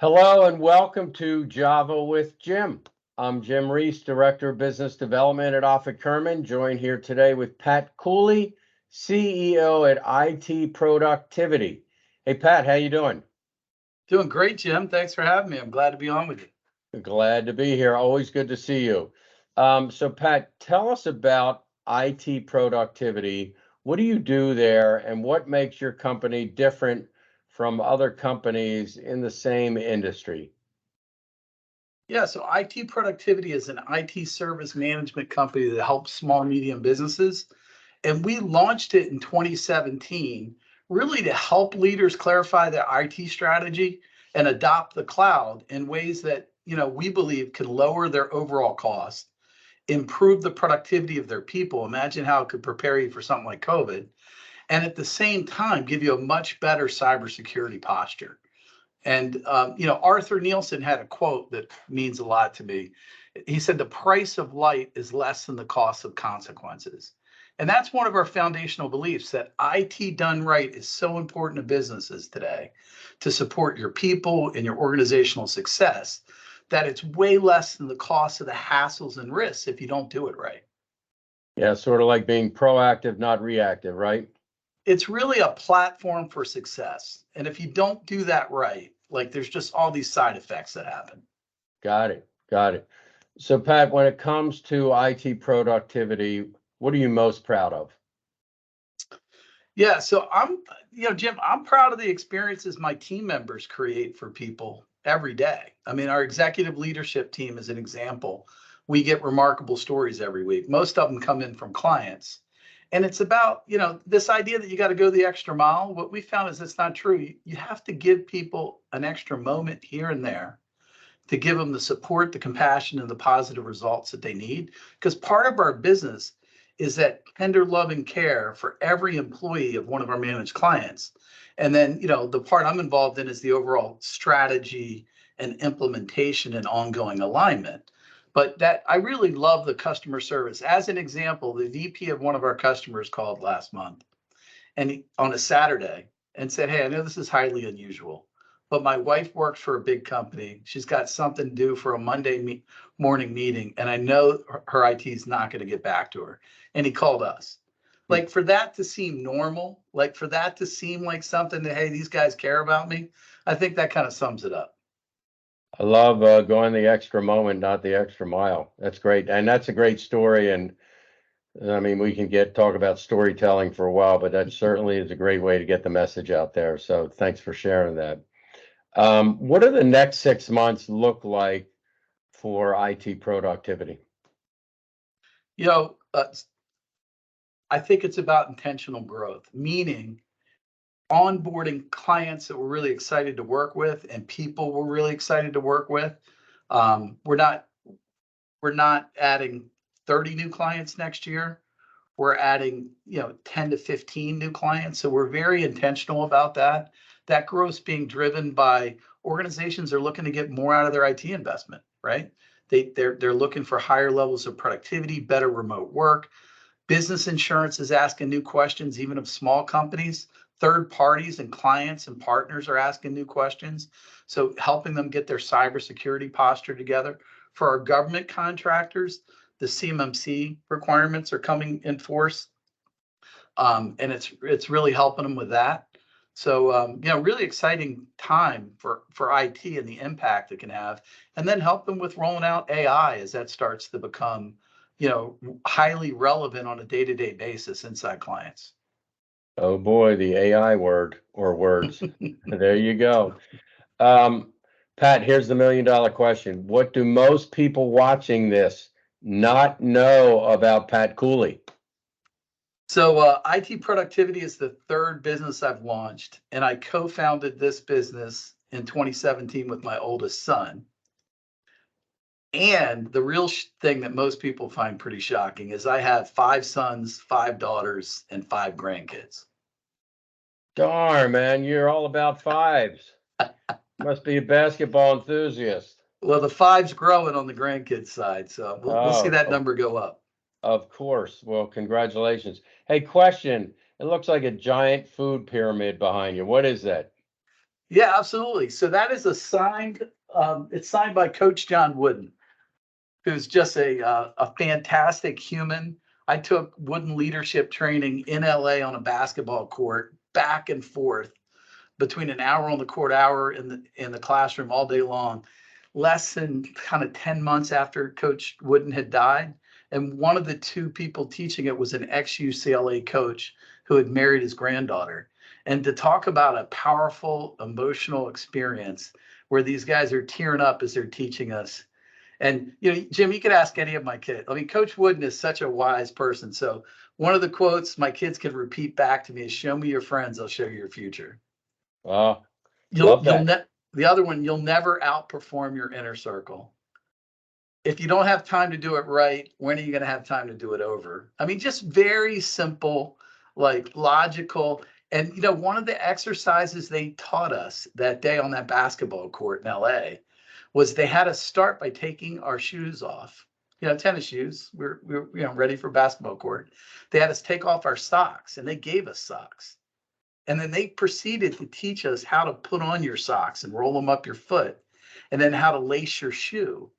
Hello and welcome to Java with Jim. I'm Jim Reese, Director of Business Development at Offit Kurman, joined here today with Pat Cooley, CEO at IT Productivity. Hey Pat, how you doing? Doing great, Jim. Thanks for having me. I'm glad to be on with you. Glad to be here. Always good to see you. So Pat, tell us about IT Productivity. What do you do there and what makes your company different from other companies in the same industry? Yeah, so IT Productivity is an IT service management company that helps small, medium businesses. And we launched it in 2017, really to help leaders clarify their IT strategy and adopt the cloud in ways that, we believe can lower their overall cost, improve the productivity of their people. Imagine how it could prepare you for something like COVID, and at the same time, give you a much better cybersecurity posture. And Arthur Nielsen had a quote that means a lot to me. He said, "The price of light is less than the cost of consequences." And that's one of our foundational beliefs, that IT done right is so important to businesses today to support your people and your organizational success, that it's way less than the cost of the hassles and risks if you don't do it right. Yeah, sort of like being proactive, not reactive, right? It's really a platform for success. And if you don't do that right, like, there's just all these side effects that happen. Got it. Got it. So, Pat, when it comes to IT productivity, what are you most proud of? Yeah, so Jim, I'm proud of the experiences my team members create for people every day. I mean, our executive leadership team is an example. We get remarkable stories every week. Most of them come in from clients. And it's about, this idea that you got to go the extra mile. What we found is it's not true. You have to give people an extra moment here and there to give them the support, the compassion, and the positive results that they need. Because part of our business is that tender love and care for every employee of one of our managed clients. And then, the part I'm involved in is the overall strategy and implementation and ongoing alignment. But that I really love the customer service. As an example, the VP of one of our customers called last month on a Saturday and said, "Hey, I know this is highly unusual, but my wife works for a big company. She's got something due for a Monday morning meeting, and I know her IT is not going to get back to her." And he called us. Like, for that to seem normal, like for that to seem like something that, hey, these guys care about me, I think that kind of sums it up. I love going the extra moment, not the extra mile. That's great. And that's a great story. And I mean, we can talk about storytelling for a while, but that certainly is a great way to get the message out there. So thanks for sharing that. What do the next 6 months look like for IT productivity? You know, uh, I think it's about intentional growth, meaning onboarding clients that we're really excited to work with and people we're really excited to work with. We're not adding 30 new clients next year. We're adding, 10 to 15 new clients. So we're very intentional about that. That growth being driven by organizations are looking to get more out of their IT investment, right? They're looking for higher levels of productivity, better remote work. Business insurance is asking new questions, even of small companies. Third parties and clients and partners are asking new questions. So helping them get their cybersecurity posture together. For our government contractors, the CMMC requirements are coming in force, and it's really helping them with that. So really exciting time for IT and the impact it can have, and then help them with rolling out AI as that starts to become highly relevant on a day-to-day basis inside clients. Oh boy, the AI word or words. There you go. Um, Pat, here's the $1 million question. What do most people watching this not know about Pat Cooley? So IT Productivity is the third business I've launched, and I co-founded this business in 2017 with my oldest son. And the real thing that most people find pretty shocking is I have 5 sons, 5 daughters, and 5 grandkids. Darn, man, you're all about fives. Must be a basketball enthusiast. Well, the five's growing on the grandkids side, so we'll see Oh, that number go up. of course. Well, congratulations. Hey, question. It looks like a giant food pyramid behind you. What is that? Yeah, absolutely. So that is a signed, it's signed by Coach John Wooden, who's just a fantastic human. I took Wooden leadership training in LA on a basketball court, back and forth between an hour on the court, hour in the classroom all day long. Less than kind of 10 months after Coach Wooden had died. And one of the two people teaching it was an ex-UCLA coach who had married his granddaughter. And to talk about a powerful emotional experience where these guys are tearing up as they're teaching us. And Jim, you could ask any of my kids. I mean, Coach Wooden is such a wise person. So one of the quotes my kids could repeat back to me is, "Show me your friends, I'll show you your future." Oh, You'll love you'll that. ne- The other one, you'll never outperform your inner circle. If you don't have time to do it right, when are you going to have time to do it over? I mean, just very simple, like logical. And one of the exercises they taught us that day on that basketball court in LA was they had us start by taking our shoes off. Tennis shoes. We're ready for basketball court. They had us take off our socks, and they gave us socks. And then they proceeded to teach us how to put on your socks and roll them up your foot, and then how to lace your shoe.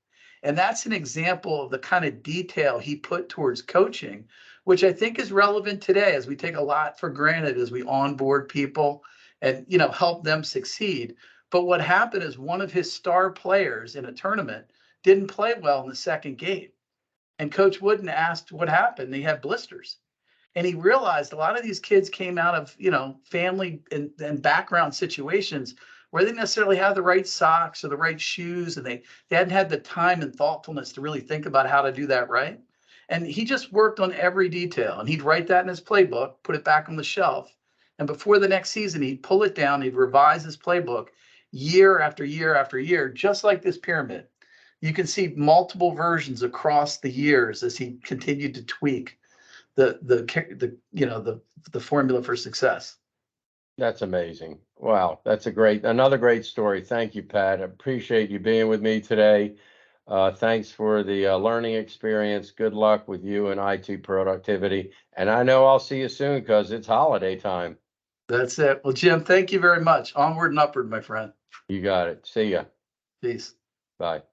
And that's an example of the kind of detail he put towards coaching, which I think is relevant today as we take a lot for granted as we onboard people and help them succeed. But what happened is one of his star players in a tournament didn't play well in the second game. And Coach Wooden asked what happened. He had blisters. And he realized a lot of these kids came out of family and background situations where they didn't necessarily have the right socks or the right shoes, and they hadn't had the time and thoughtfulness to really think about how to do that right. And he just worked on every detail, and he'd write that in his playbook, put it back on the shelf, and before the next season he'd pull it down, he'd revise his playbook year after year after year, just like this pyramid. You can see multiple versions across the years as he continued to tweak the formula for success. That's amazing. Wow, that's another great story. Thank you, Pat. I appreciate you being with me today. Thanks for the learning experience. Good luck with you and IT productivity. And I know I'll see you soon because it's holiday time. That's it. Well, Jim, thank you very much. Onward and upward, my friend. You got it. See ya. Peace. Bye.